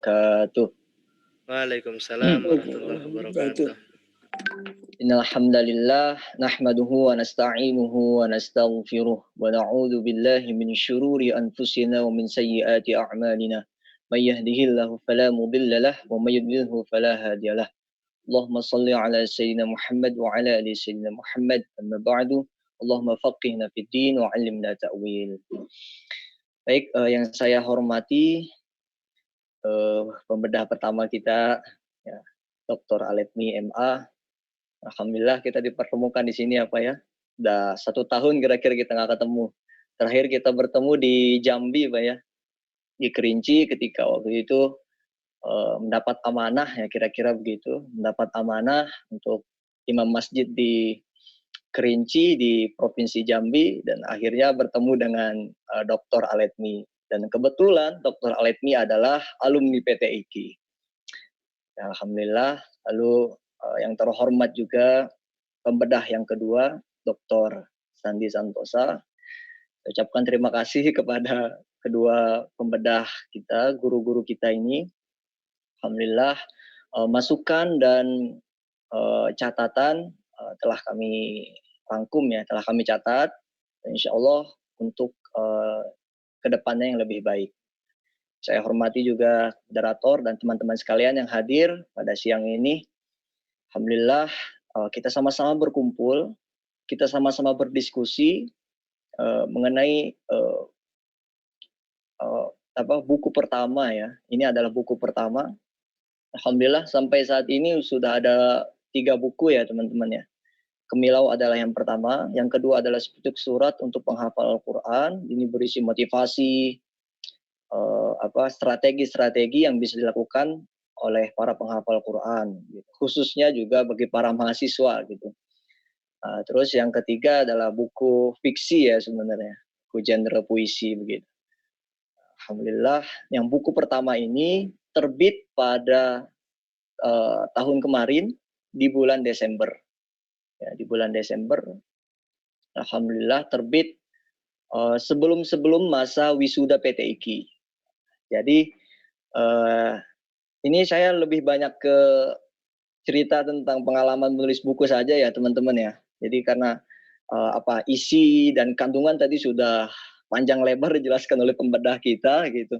Wabarakatuh. Waalaikumsalam warahmatullahi wabarakatuh. Innal hamdalillah nahmaduhu wa nasta'inuhu wa nastaghfiruh wa na'udzu billahi min syururi anfusina wa min sayyiati a'malina. May yahdihillahu fala mudilla lahu wa may yudlilhu fala hadiyalah. Allahumma shalli ala sayyidina Muhammad wa ala ali sayyidina Muhammad. Amma ba'du. Allahumma faqihna fid din wa 'allimna ta'wil. Baik, yang saya hormati pembedah pertama kita ya, Dr. Aletmi MA. Alhamdulillah kita dipertemukan di sini ya Pak ya. Udah 1 tahun kira-kira kita nggak ketemu. Terakhir kita bertemu di Jambi Pak ya, di Kerinci ketika waktu itu mendapat amanah ya kira-kira begitu, mendapat amanah untuk imam masjid di Kerinci di Provinsi Jambi dan akhirnya bertemu dengan Dr. Aletmi. Dan kebetulan Dr. Aletmi adalah alumni PT IKI. Ya, alhamdulillah. Lalu yang terhormat juga pembedah yang kedua, Dr. Sandi Santosa. Saya ucapkan terima kasih kepada kedua pembedah kita, guru-guru kita ini. Alhamdulillah, masukan dan catatan telah kami rangkum ya, telah kami catat. Dan insya Allah untuk kedepannya yang lebih baik. Saya hormati juga moderator dan teman-teman sekalian yang hadir pada siang ini. Alhamdulillah kita sama-sama berkumpul, kita sama-sama berdiskusi mengenai buku pertama ya. Ini adalah buku pertama. Alhamdulillah sampai saat ini sudah ada 3 buku ya teman-teman ya. Kemilau adalah yang pertama, yang kedua adalah Sepucuk Surat untuk penghafal Al-Quran. Ini berisi motivasi, strategi-strategi yang bisa dilakukan oleh para penghafal Quran, gitu. Khususnya juga bagi para mahasiswa gitu. Terus yang ketiga adalah buku fiksi ya sebenarnya, buku genre puisi begitu. Alhamdulillah, yang buku pertama ini terbit pada tahun kemarin di bulan Desember. Ya, di bulan Desember, alhamdulillah terbit sebelum masa wisuda PT IKI. Jadi ini saya lebih banyak ke cerita tentang pengalaman menulis buku saja ya teman-teman ya. Jadi karena isi dan kandungan tadi sudah panjang lebar dijelaskan oleh pembedah kita gitu.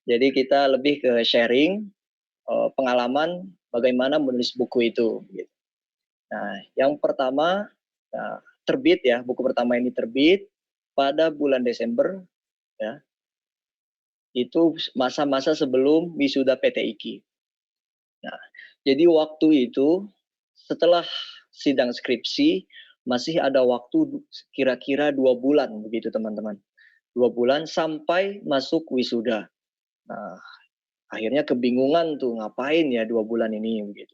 Jadi kita lebih ke sharing pengalaman bagaimana menulis buku itu. Gitu. Nah, yang pertama terbit ya, buku pertama ini terbit pada bulan Desember ya. Itu masa-masa sebelum wisuda PT IKI. Nah, jadi waktu itu setelah sidang skripsi masih ada waktu kira-kira 2 bulan begitu teman-teman. 2 bulan sampai masuk wisuda. Nah, akhirnya kebingungan tuh ngapain ya 2 bulan ini begitu.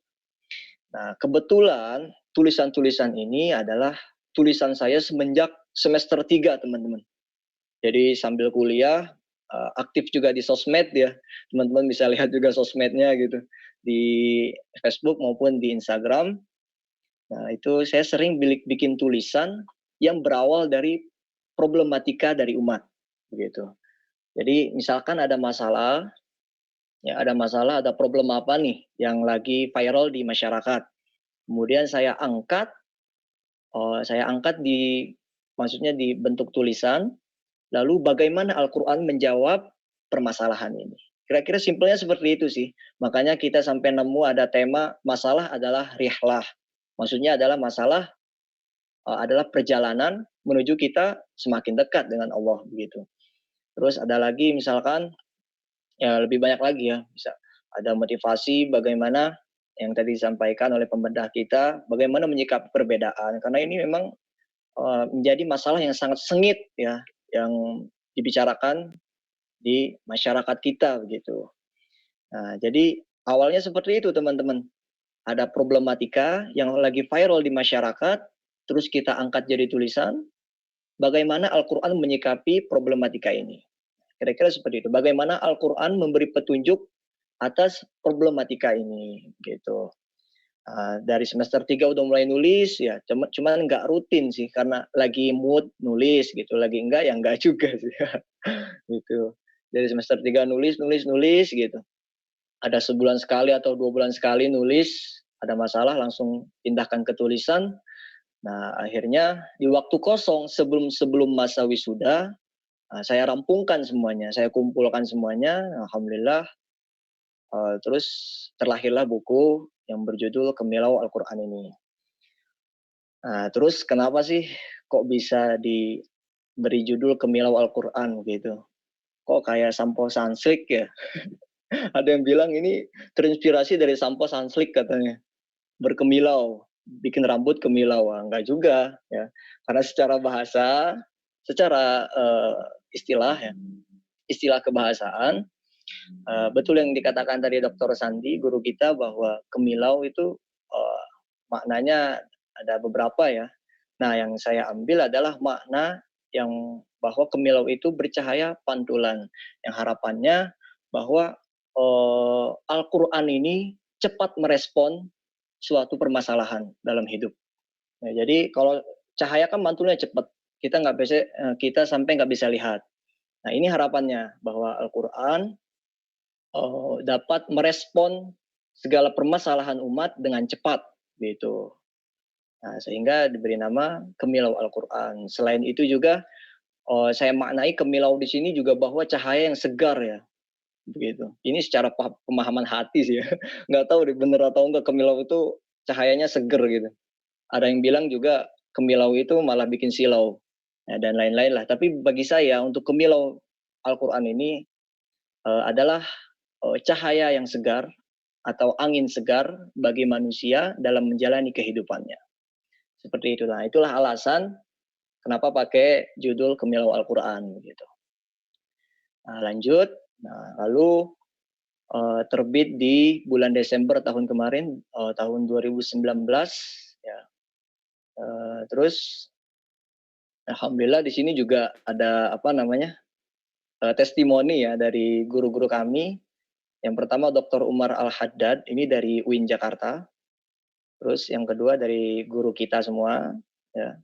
Nah, kebetulan tulisan-tulisan ini adalah tulisan saya semenjak semester 3 teman-teman. Jadi sambil kuliah aktif juga di sosmed ya. Teman-teman bisa lihat juga sosmednya gitu. Di Facebook maupun di Instagram. Nah, itu saya sering bikin tulisan yang berawal dari problematika dari umat begitu. Jadi misalkan ada masalah, ada problem apa nih yang lagi viral di masyarakat. Kemudian saya angkat maksudnya di bentuk tulisan, lalu bagaimana Al-Quran menjawab permasalahan ini. Kira-kira simpelnya seperti itu sih. Makanya kita sampai nemu ada tema masalah adalah rihlah. Maksudnya adalah masalah adalah perjalanan menuju kita semakin dekat dengan Allah begitu. Terus ada lagi misalkan ya lebih banyak lagi ya, bisa ada motivasi bagaimana yang tadi disampaikan oleh pembedah kita, bagaimana menyikapi perbedaan karena ini memang menjadi masalah yang sangat sengit ya yang dibicarakan di masyarakat kita begitu. Nah, jadi awalnya seperti itu teman-teman. Ada problematika yang lagi viral di masyarakat, terus kita angkat jadi tulisan, bagaimana Al-Quran menyikapi problematika ini. Kira-kira seperti itu. Bagaimana Al-Quran memberi petunjuk atas problematika ini, gitu. Dari semester 3 udah mulai nulis, ya cuman nggak rutin sih, karena lagi mood nulis gitu, lagi enggak ya enggak juga sih. Gitu. Dari semester 3 nulis gitu. ada sebulan sekali atau 2 bulan sekali nulis, ada masalah langsung pindahkan ke tulisan. Nah, akhirnya di waktu kosong sebelum masa wisuda, saya rampungkan semuanya, saya kumpulkan semuanya, alhamdulillah, terus terlahirlah buku yang berjudul Kemilau Al-Quran ini. Nah, terus kenapa sih kok bisa diberi judul Kemilau Al-Quran gitu? Kok kayak sampo Sanslik ya? Ada yang bilang ini terinspirasi dari sampo Sanslik katanya. Berkemilau, bikin rambut kemilau. Enggak juga ya. Karena secara bahasa, secara istilah ya, istilah kebahasaan, betul yang dikatakan tadi Dr. Sandi, guru kita, bahwa kemilau itu maknanya ada beberapa ya. Nah, yang saya ambil adalah makna yang bahwa kemilau itu bercahaya pantulan. Yang harapannya bahwa Al-Quran ini cepat merespon suatu permasalahan dalam hidup. Nah, jadi kalau cahaya kan mantulnya cepat, kita sampai nggak bisa lihat. Nah, ini harapannya bahwa Al-Quran dapat merespon segala permasalahan umat dengan cepat, gitu. Nah, sehingga diberi nama Kemilau Al-Quran. Selain itu juga saya maknai kemilau di sini juga bahwa cahaya yang segar ya, begitu. Ini secara pemahaman hati sih ya. Nggak tahu deh bener atau enggak kemilau itu cahayanya seger gitu. Ada yang bilang juga kemilau itu malah bikin silau, ya, dan lain-lain lah. Tapi bagi saya untuk kemilau Al-Quran ini adalah cahaya yang segar atau angin segar bagi manusia dalam menjalani kehidupannya. Seperti itulah. Itulah alasan kenapa pakai judul Kemilau Al-Quran gitu. Nah, lanjut. Nah, lalu terbit di bulan Desember tahun kemarin, tahun 2019 ya. Terus alhamdulillah di sini juga ada testimoni ya dari guru-guru kami. Yang pertama Dr. Umar Al-Haddad, ini dari UIN Jakarta. Terus yang kedua dari guru kita semua, ya,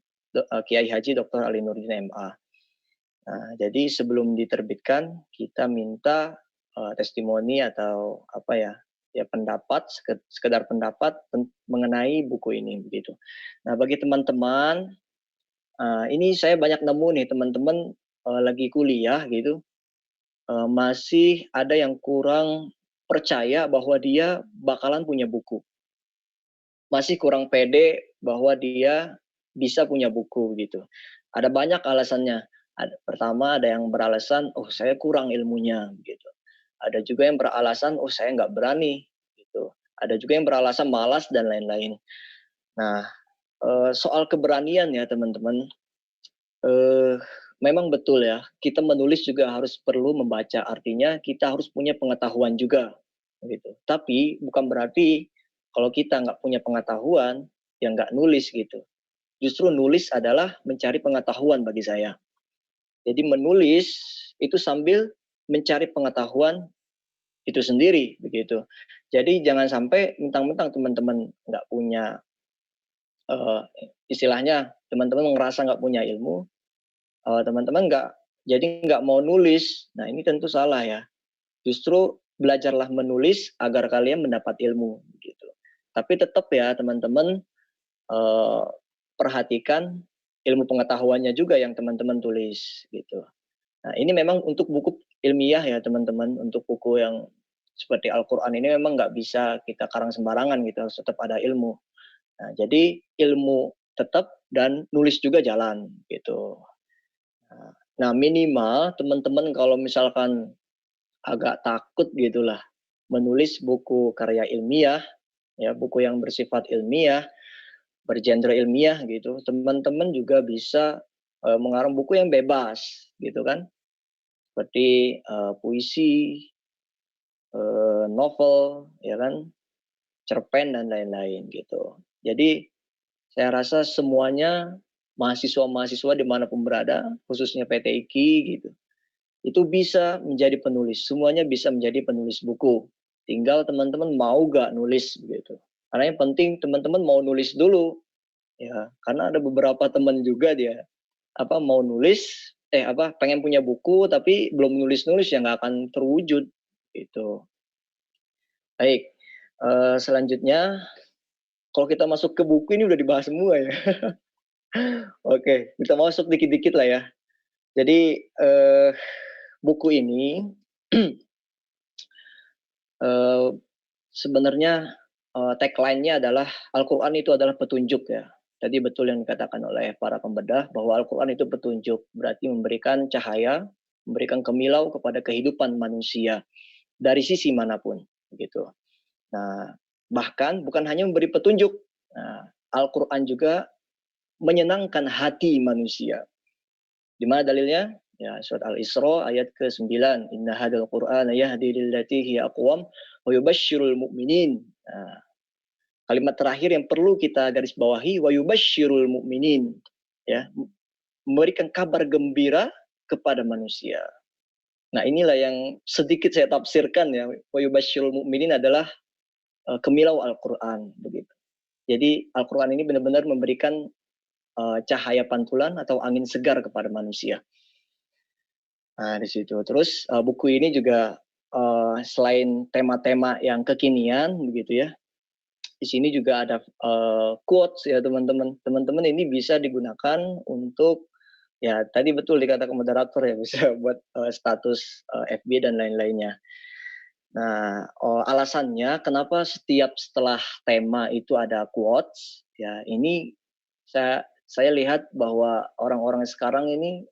Kiai Haji Dr. Ali Nurdin MA. Nah, jadi sebelum diterbitkan kita minta testimoni atau pendapat, sekedar pendapat mengenai buku ini begitu. Nah, bagi teman-teman, ini saya banyak nemu nih teman-teman lagi kuliah gitu, masih ada yang kurang percaya bahwa dia bakalan punya buku. Masih kurang pede bahwa dia bisa punya buku gitu. Ada banyak alasannya. Pertama ada yang beralasan, oh saya kurang ilmunya gitu. Ada juga yang beralasan, oh saya nggak berani gitu. Ada juga yang beralasan malas dan lain-lain. Nah, soal keberanian ya teman-teman, memang betul ya, kita menulis juga harus perlu membaca, artinya kita harus punya pengetahuan juga gitu. Tapi bukan berarti kalau kita nggak punya pengetahuan, ya nggak nulis gitu. Justru nulis adalah mencari pengetahuan bagi saya. Jadi menulis itu sambil mencari pengetahuan itu sendiri begitu. Jadi jangan sampai mentang-mentang teman-teman nggak punya, istilahnya teman-teman ngerasa nggak punya ilmu, teman-teman nggak mau nulis. Nah ini tentu salah ya. Justru belajarlah menulis agar kalian mendapat ilmu gitu. Tapi tetap ya teman-teman, perhatikan ilmu pengetahuannya juga yang teman-teman tulis gitu. Nah ini memang untuk buku ilmiah ya teman-teman, untuk buku yang seperti Al-Quran ini memang nggak bisa kita karang sembarangan gitu, harus tetap ada ilmu. Nah jadi ilmu tetap dan nulis juga jalan gitu. Nah minimal teman-teman kalau misalkan agak takut gitulah menulis buku karya ilmiah, ya buku yang bersifat ilmiah, bergenre ilmiah gitu, teman-teman juga bisa mengarang buku yang bebas gitu kan, seperti puisi, novel, ya kan, cerpen dan lain-lain gitu. Jadi saya rasa semuanya mahasiswa-mahasiswa dimanapun berada, khususnya PTIKI gitu, itu bisa menjadi penulis. Semuanya bisa menjadi penulis buku. Tinggal teman-teman mau gak nulis gitu. Karena yang penting teman-teman mau nulis dulu. Ya, karena ada beberapa teman juga dia mau nulis, pengen punya buku tapi belum nulis-nulis ya nggak akan terwujud gitu. Baik, selanjutnya kalau kita masuk ke buku ini udah dibahas semua ya. Oke, kita masuk dikit-dikit lah ya. Jadi, buku ini, eee, sebenarnya, tagline-nya adalah Al-Quran itu adalah petunjuk ya. Tadi betul yang dikatakan oleh para pembedah bahwa Al-Quran itu petunjuk, berarti memberikan cahaya, memberikan kemilau kepada kehidupan manusia dari sisi manapun, begitu. Nah, bahkan bukan hanya memberi petunjuk, nah, Al-Quran juga menyenangkan hati manusia. Di mana dalilnya? Ya, surat Al-Isra ayat ke-9. Inna hadzal Qur'ana yahdi lillati hiya aqwam wa yubasysyirul mu'minin. Nah, kalimat terakhir yang perlu kita garis bawahi wa yubasysyirul mu'minin, ya, memberikan kabar gembira kepada manusia. Nah, inilah yang sedikit saya tafsirkan ya, wa yubasysyirul mu'minin adalah kemilau Al-Qur'an begitu. Jadi Al-Qur'an ini benar-benar memberikan cahaya pantulan atau angin segar kepada manusia. Nah, di situ. Terus buku ini juga selain tema-tema yang kekinian begitu ya, di sini juga ada quotes ya teman-teman. Teman-teman ini bisa digunakan untuk ya tadi betul dikatakan moderator ya bisa buat status FB dan lain-lainnya. Nah, alasannya kenapa setiap setelah tema itu ada quotes ya ini saya lihat bahwa orang-orang sekarang ini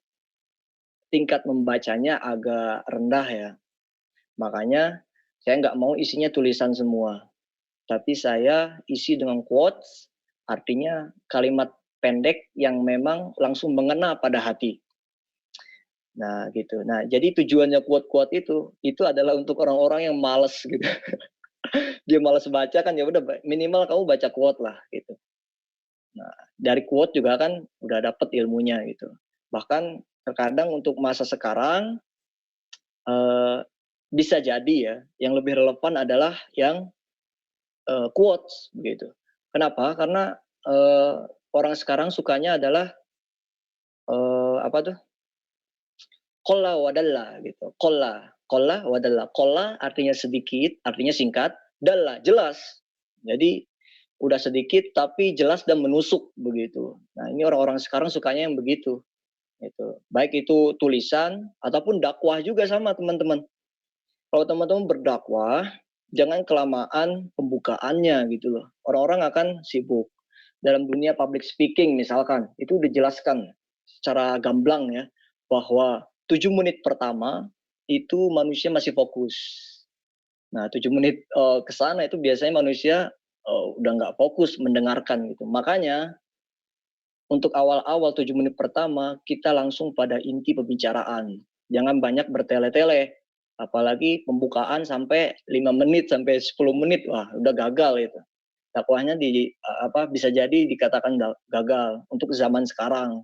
tingkat membacanya agak rendah ya. Makanya saya nggak mau isinya tulisan semua, tapi saya isi dengan quotes, artinya kalimat pendek yang memang langsung mengena pada hati. Nah gitu. Nah jadi tujuannya quote-quote itu adalah untuk orang-orang yang males gitu. Dia males baca kan ya udah minimal kamu baca quote lah gitu. Nah dari quote juga kan udah dapet ilmunya gitu. Bahkan terkadang untuk masa sekarang bisa jadi ya, yang lebih relevan adalah yang quotes begitu. Kenapa? Karena orang sekarang sukanya adalah apa tuh? Qolla wadalla gitu. Qolla wadalla. Qolla artinya sedikit, artinya singkat, dalla jelas. Jadi udah sedikit tapi jelas dan menusuk begitu. Nah, ini orang-orang sekarang sukanya yang begitu. Gitu. Baik itu tulisan ataupun dakwah juga sama teman-teman. Kalau teman-teman berdakwah, jangan kelamaan pembukaannya gitu loh. Orang-orang akan sibuk. Dalam dunia public speaking misalkan, itu dijelaskan secara gamblang ya, bahwa 7 menit pertama itu manusia masih fokus. Nah 7 menit ke sana itu biasanya manusia udah nggak fokus mendengarkan gitu. Makanya untuk awal-awal 7 menit pertama kita langsung pada inti pembicaraan. Jangan banyak bertele-tele. Apalagi pembukaan sampai 5 menit sampai 10 menit, wah udah gagal itu. Dakwahnya bisa jadi dikatakan gagal untuk zaman sekarang.